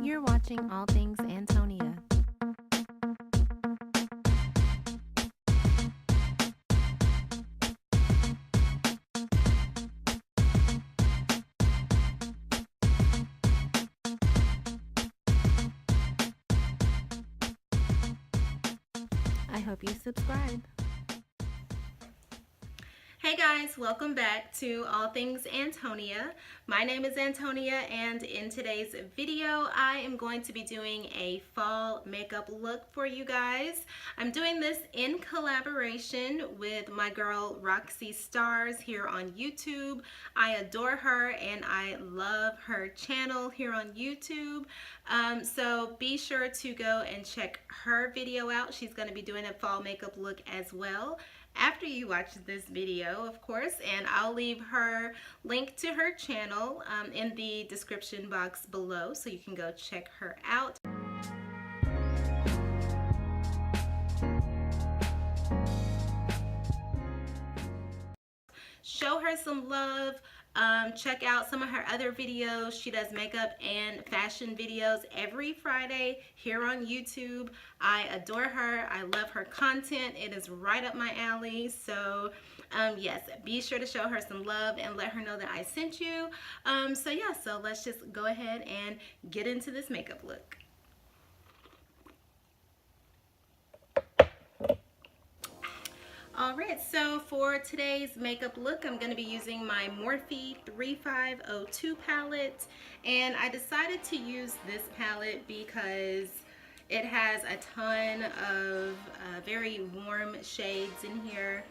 You're watching All Things Antonia. I hope you subscribe. Hey guys, welcome back to All Things Antonia. My name is Antonia, and in today's video I am going to be doing a fall makeup look for you guys. I'm doing this in collaboration with my girl Roxie Stars here on YouTube. I adore her and I love her channel here on YouTube. So be sure to go and check her video out. She's going to be doing a fall makeup look as well after you watch this video, of course, and I'll leave her link to her channel in the description box below so you can go check her out. Show her some love. Check out some of her other videos. She does makeup and fashion videos every Friday here on YouTube. I adore her. I love her content. It is right up my alley. So yes, be sure to show her some love and let her know that I sent you. So let's just go ahead and get into this makeup look. Alright, so for today's makeup look, I'm going to be using my Morphe 3502 palette, and I decided to use this palette because it has a ton of very warm shades in here.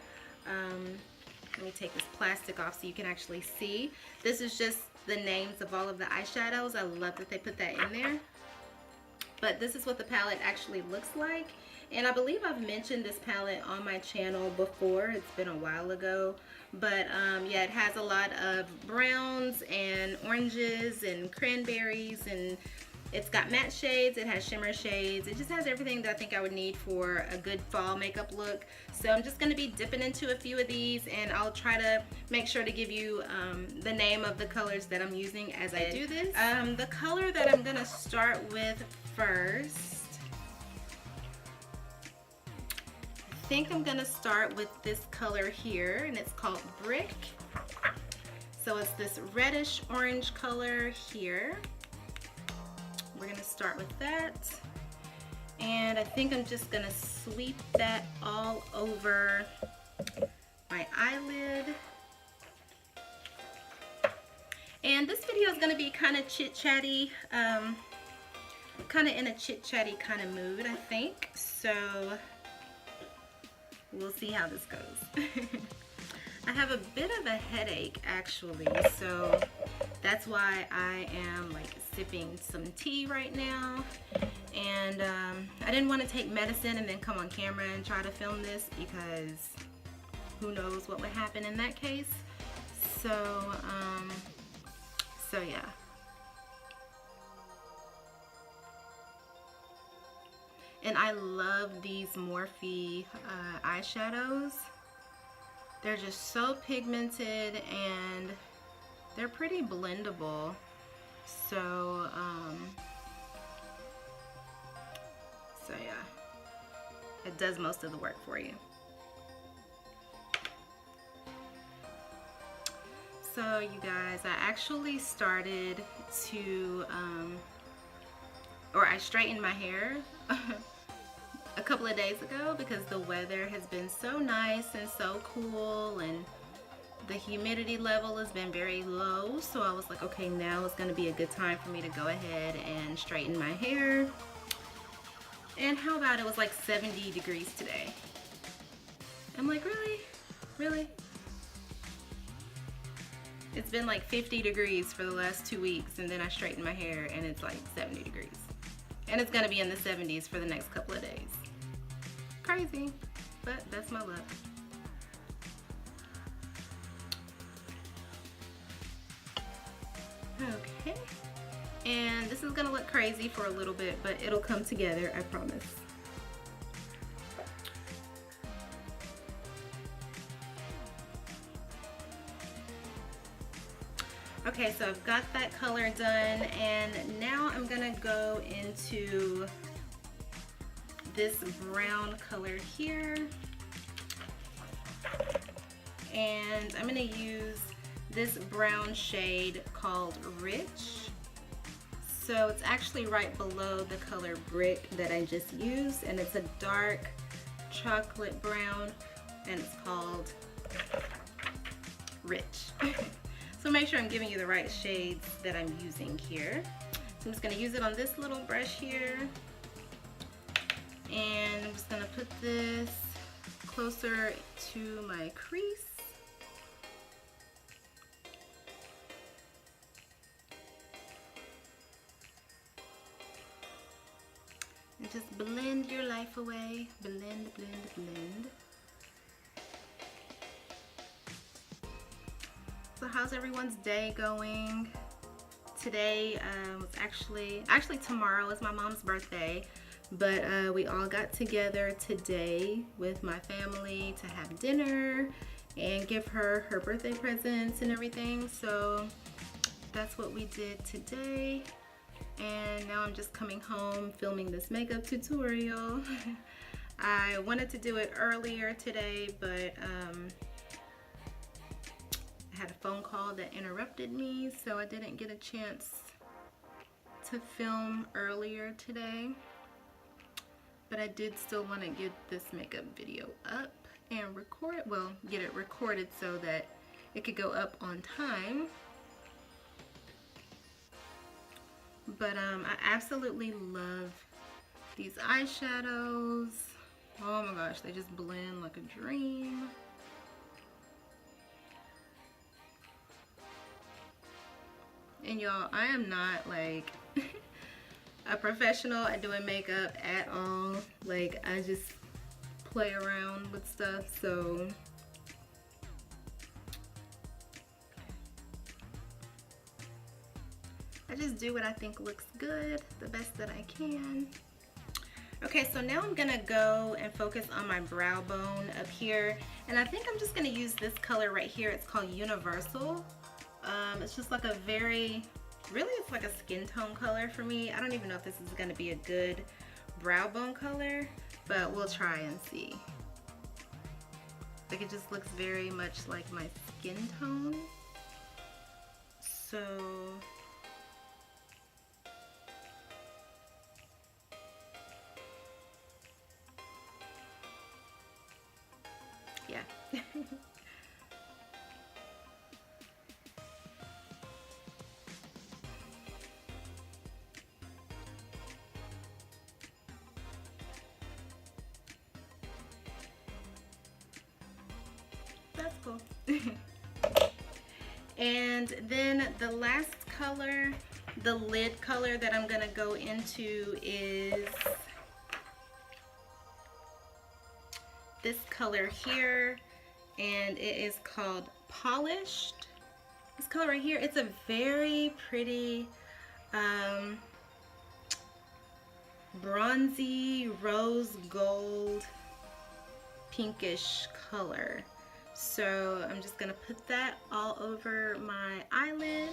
Let me take this plastic off so you can actually see. This is just the names of all of the eyeshadows. I love that they put that in there. But this is what the palette actually looks like. And I believe I've mentioned this palette on my channel before. It's been a while ago. But yeah, it has a lot of browns and oranges and cranberries, and it's got matte shades, it has shimmer shades. It just has everything that I think I would need for a good fall makeup look. So I'm just going to be dipping into a few of these, and I'll try to make sure to give you the name of the colors that I'm using as I do this. The color that I'm going to start with first, I think I'm going to start with this color here, and it's called Brick. So it's this reddish orange color here. We're going to start with that, and I think I'm just going to sweep that all over my eyelid. And this video is going to be kind of chit-chatty, kind of in a chit-chatty kind of mood, I think. So we'll see how this goes. I have a bit of a headache actually, so that's why I am like sipping some tea right now. And I didn't want to take medicine and then come on camera and try to film this, because who knows what would happen in that case. So yeah. And I love these Morphe eyeshadows. They're just so pigmented and they're pretty blendable. So yeah, it does most of the work for you. So you guys, I actually started to, I straightened my hair a couple of days ago because the weather has been so nice and so cool, and the humidity level has been very low. So I was like, okay, now is going to be a good time for me to go ahead and straighten my hair. And how about it was like 70 degrees today? I'm like, really? Really? It's been like 50 degrees for the last 2 weeks, and then I straightened my hair and it's like 70 degrees. And it's going to be in the 70s for the next couple of days. Crazy, but that's my luck. Okay, and this is going to look crazy for a little bit, but it'll come together, I promise. Okay, so I've got that color done, and now I'm gonna go into this brown color here. And I'm gonna use this brown shade called Rich. So it's actually right below the color Brick that I just used, and it's a dark chocolate brown, and it's called Rich. So make sure I'm giving you the right shades that I'm using here. So I'm just gonna use it on this little brush here. And I'm just gonna put this closer to my crease. And just blend your life away. Blend, blend, blend. So how's everyone's day going? Today was actually tomorrow is my mom's birthday, but we all got together today with my family to have dinner and give her her birthday presents and everything. So that's what we did today. And now I'm just coming home filming this makeup tutorial. I wanted to do it earlier today, but I had a phone call that interrupted me, so I didn't get a chance to film earlier today. But I did still want to get this makeup video up and record, well, get it recorded so that it could go up on time. But I absolutely love these eyeshadows. Oh my gosh, they just blend like a dream. And y'all, I am not like a professional at doing makeup at all. Like, I just play around with stuff, so I just do what I think looks good, the best that I can. Okay, so now I'm gonna go and focus on my brow bone up here. And I think I'm just gonna use this color right here. It's called Universal. It's just like a really, it's like a skin tone color for me. I don't even know if this is gonna be a good brow bone color, but we'll try and see. Like, it just looks very much like my skin tone. So yeah. That's cool. And then the last color, the lid color that I'm gonna go into is this color here, and it is called Polished. This color right here, it's a very pretty bronzy rose gold pinkish color. So I'm just gonna put that all over my eyelids.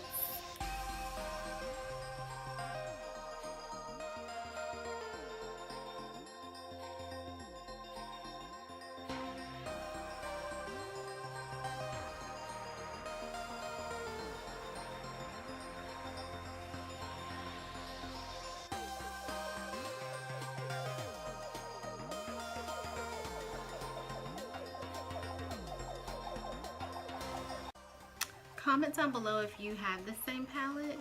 Comment down below if you have the same palette,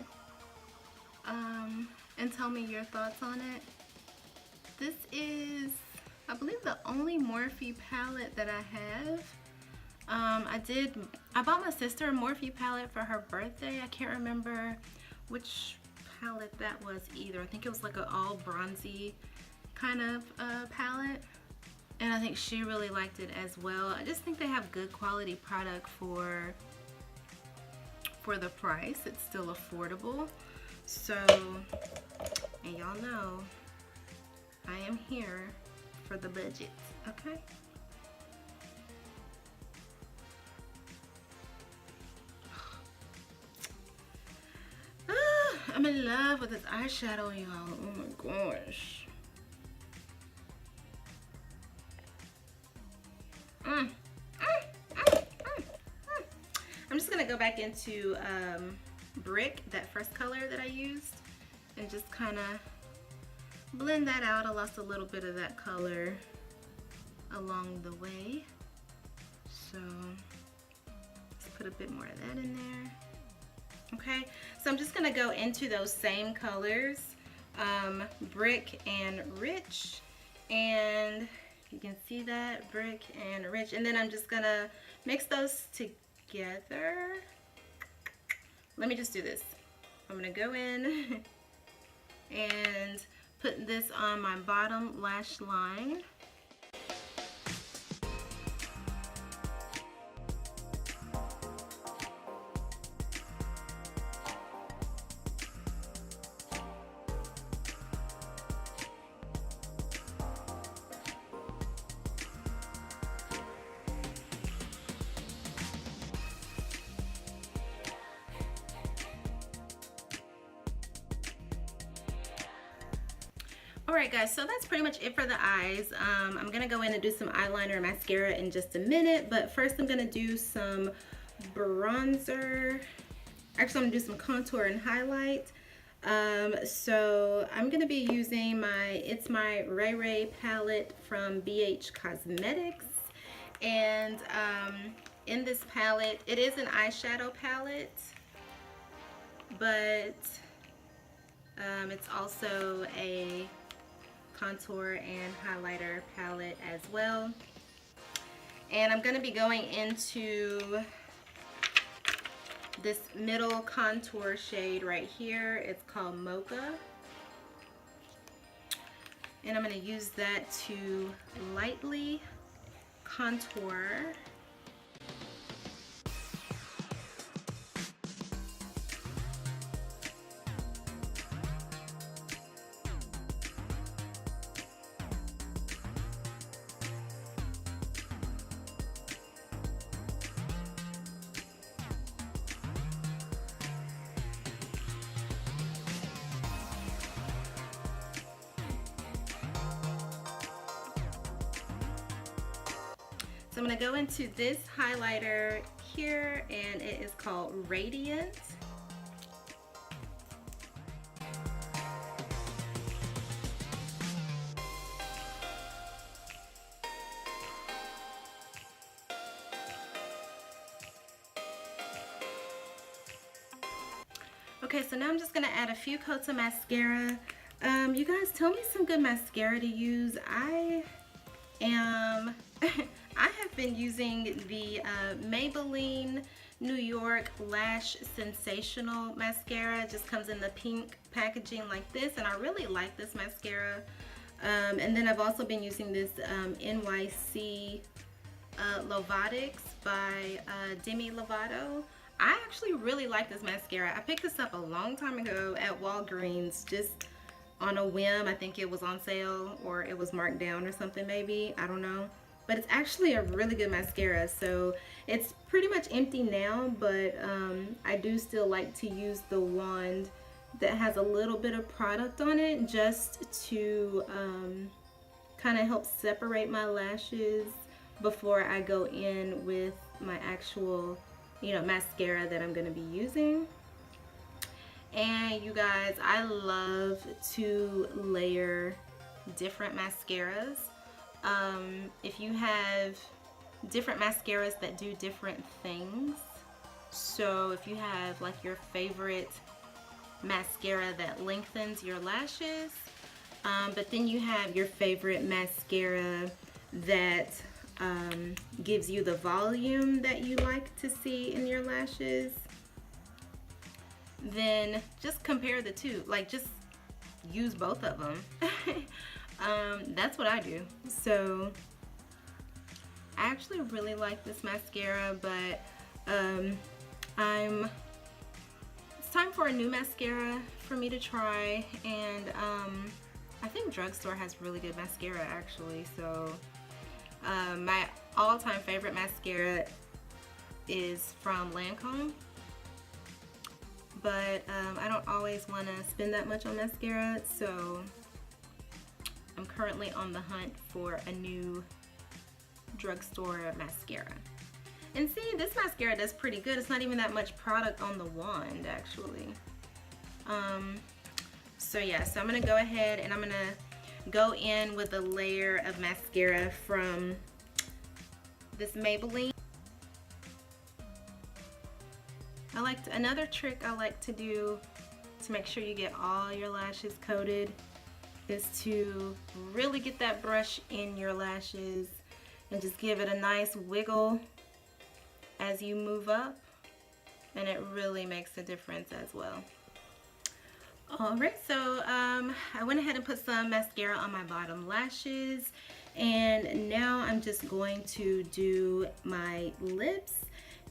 and tell me your thoughts on it. This is, I believe, the only Morphe palette that I have. I bought my sister a Morphe palette for her birthday. I can't remember which palette that was either. I think it was like an all bronzy kind of palette. And I think she really liked it as well. I just think they have good quality product for the price. It's still affordable. So, and y'all know I am here for the budget, okay? I'm in love with this eyeshadow, y'all. Oh my gosh. I'm just gonna go back into Brick, that first color that I used, and just kind of blend that out. I lost a little bit of that color along the way, so let's put a bit more of that in there. Okay, so I'm just gonna go into those same colors, Brick and Rich, and you can see that, Brick and Rich, and then I'm just gonna mix those together. Let me just do this. I'm gonna go in and put this on my bottom lash line. Alright guys, so that's pretty much it for the eyes. I'm going to go in and do some eyeliner and mascara in just a minute, but first I'm going to do some bronzer. Actually, I'm going to do some contour and highlight. So I'm going to be using it's my Ray Ray palette from BH Cosmetics, and in this palette, it is an eyeshadow palette, but it's also a contour and highlighter palette as well. And I'm going to be going into this middle contour shade right here. It's called Mocha, and I'm going to use that to lightly contour. So I'm going to go into this highlighter here, and it is called Radiant. Okay, so now I'm just going to add a few coats of mascara. You guys, tell me some good mascara to use. I have been using the Maybelline New York Lash Sensational mascara. It just comes in the pink packaging like this, and I really like this mascara. And then I've also been using this NYC Lovatics by Demi Lovato. I actually really like this mascara. I picked this up a long time ago at Walgreens, just on a whim. I think it was on sale, or it was marked down or something maybe. I don't know. But it's actually a really good mascara. So it's pretty much empty now, but I do still like to use the wand that has a little bit of product on it, just to kind of help separate my lashes before I go in with my actual, mascara that I'm going to be using. And you guys, I love to layer different mascaras. If you have different mascaras that do different things, so if you have like your favorite mascara that lengthens your lashes, but then you have your favorite mascara that gives you the volume that you like to see in your lashes, then just compare the two. Like, just use both of them. That's what I do. So I actually really like this mascara, but it's time for a new mascara for me to try, and I think Drugstore has really good mascara actually. So my all-time favorite mascara is from Lancome, but I don't always want to spend that much on mascara, so I'm currently on the hunt for a new drugstore mascara. And see, this mascara does pretty good. It's not even that much product on the wand, actually. So yeah, so I'm gonna go ahead and I'm gonna go in with a layer of mascara from this Maybelline. Another trick I like to do to make sure you get all your lashes coated is to really get that brush in your lashes and just give it a nice wiggle as you move up, and it really makes a difference as well. Alright, so I went ahead and put some mascara on my bottom lashes, and now I'm just going to do my lips.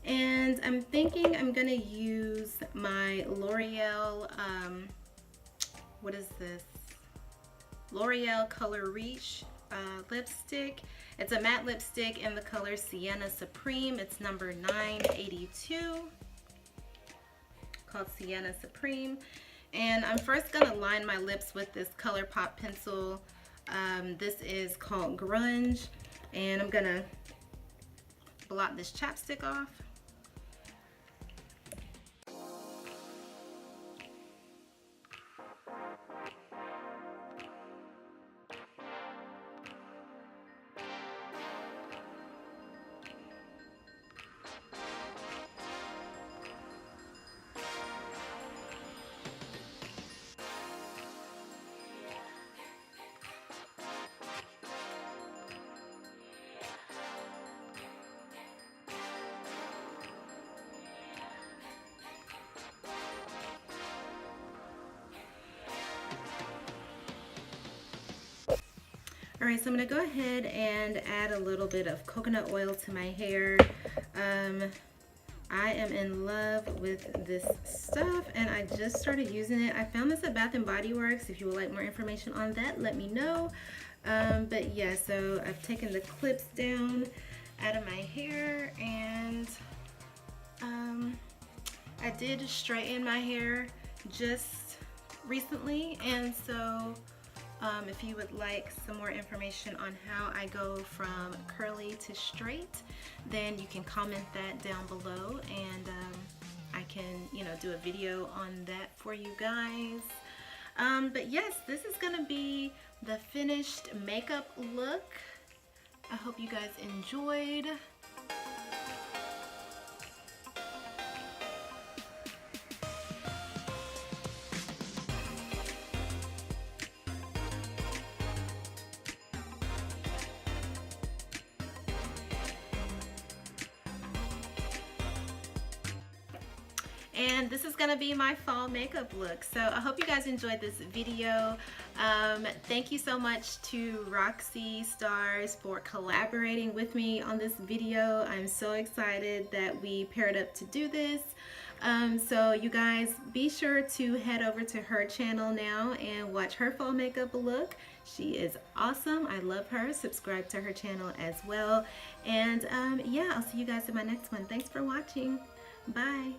And I'm thinking I'm gonna use my L'Oreal, what is this? L'Oreal Color Reach lipstick. It's a matte lipstick in the color Sienna Supreme. It's number 982, called Sienna Supreme. And I'm first gonna line my lips with this ColourPop pencil. This is called Grunge, and I'm gonna blot this chapstick off. Alright, so I'm going to go ahead and add a little bit of coconut oil to my hair. I am in love with this stuff, and I just started using it. I found this at Bath & Body Works. If you would like more information on that, let me know. But yeah, so I've taken the clips down out of my hair, and I did straighten my hair just recently, and so if you would like some more information on how I go from curly to straight, then you can comment that down below, and I can, do a video on that for you guys. But yes, this is gonna be the finished makeup look. I hope you guys enjoyed. And this is gonna be my fall makeup look. So I hope you guys enjoyed this video. Thank you so much to Roxie Stars for collaborating with me on this video. I'm so excited that we paired up to do this. So you guys be sure to head over to her channel now and watch her fall makeup look. She is awesome. I love her. Subscribe to her channel as well. And yeah, I'll see you guys in my next one. Thanks for watching. Bye.